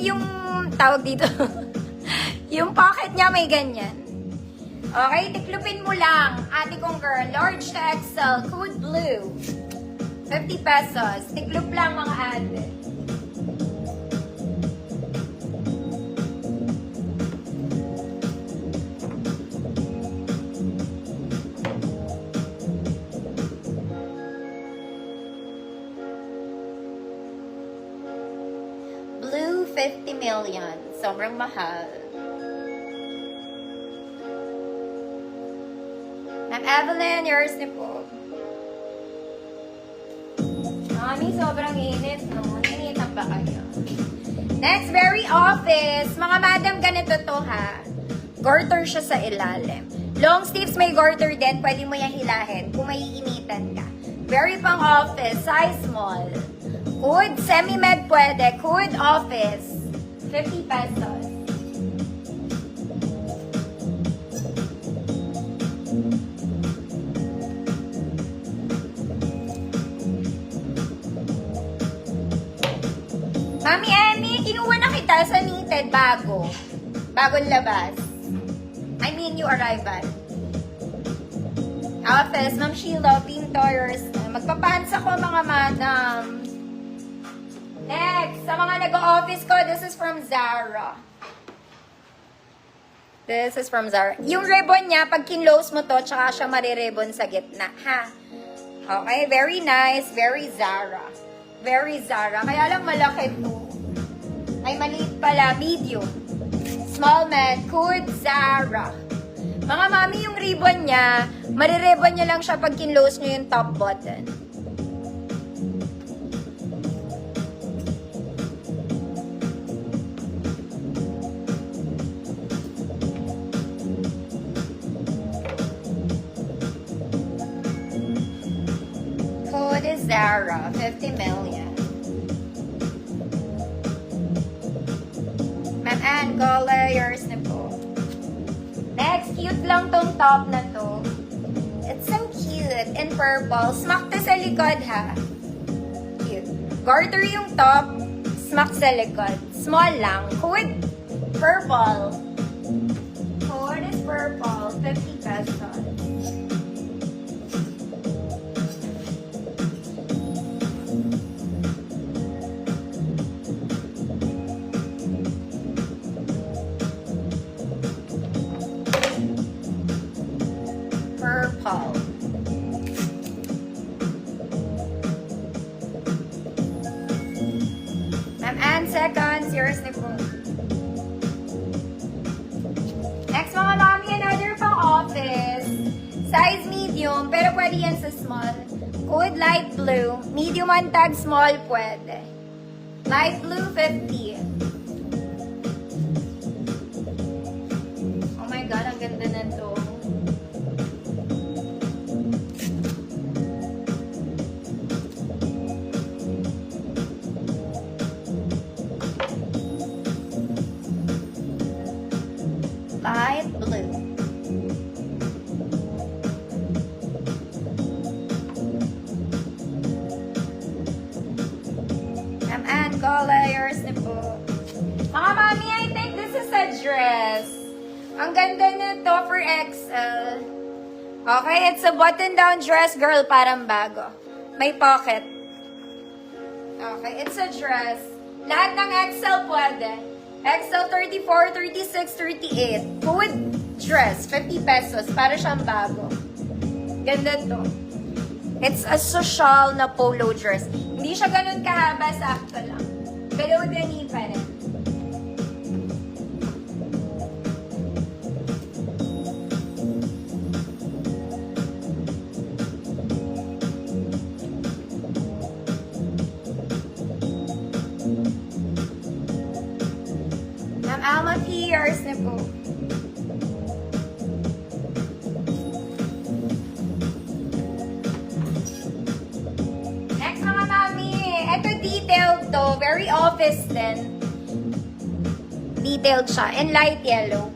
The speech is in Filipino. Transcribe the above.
yung tawag dito, yung pocket niya may ganyan. Okay, tiklupin mo lang, ate kong girl, large to XL, code blue. 50 pesos. Tiklup lang mga ate. Blue, 50 million. Sobrang mahal. Ma'am Evelyn, yours na po. Mami, sobrang init, no? Initan pa kayo. Next, very office. Mga madam, ganito to, ha? Garter siya sa ilalim. Long sleeves, may garter din. Pwede mo yung hilahin kung may initan ka. Very pang office. Size small. Hood, semi-med pwede. Hood, office. 50 pesos. Mami Emmy, kinuha na kita sa knitted bago. Bagong labas. I mean, new arrival. Office, Ma'am Sheila, Pintors. Magpapansa ko mga madam. Next, sa mga nag-office ko, this is from Zara. This is from Zara. Yung ribbon niya, pag kinlose mo to, tsaka siya mariribon sa gitna, ha? Okay, very nice, very Zara. Very Zara. Kaya lang malaki to. Ay, maliit pala. Medium. Small man. Good Zara. Mga mami, yung ribbon niya, mariribon niya lang siya pag kinlose niyo yung top button. Code is Zara. 50 million. Ma'am Ann, Gole, yours na po. Next, cute lang tong top na to. It's so cute. In purple. Smack to sa likod, ha? Cute. Garter yung top. Smack sa likod. Small lang. Code, purple. Code is purple. 50 pesos. Purple. Ma'am Ann, seconds. Yours na po. Next mga mami, another pang office. Size medium, pero pwede yan sa small. Code light blue. Medium on tag, small pwede. Light blue, 50. Oh my God, ang ganda na to. Light blue. Ma'am Ann, Gole, yours na po. Mga mami, I think this is a dress. Ang ganda nito for XL. Okay, it's a button-down dress, girl, parang bago. May pocket. Okay, it's a dress. Lahat ng XL pwede. XL 34, 36, 38. Hood dress, 50 pesos. Para siyang bago. Ganda to. It's a social na polo dress. Hindi siya ganun kahaba, sakto lang. Below the knee pa rin. Alma P, yours na po. Next mga mami, ito detailed to. Very office din. Detailed siya. And light yellow.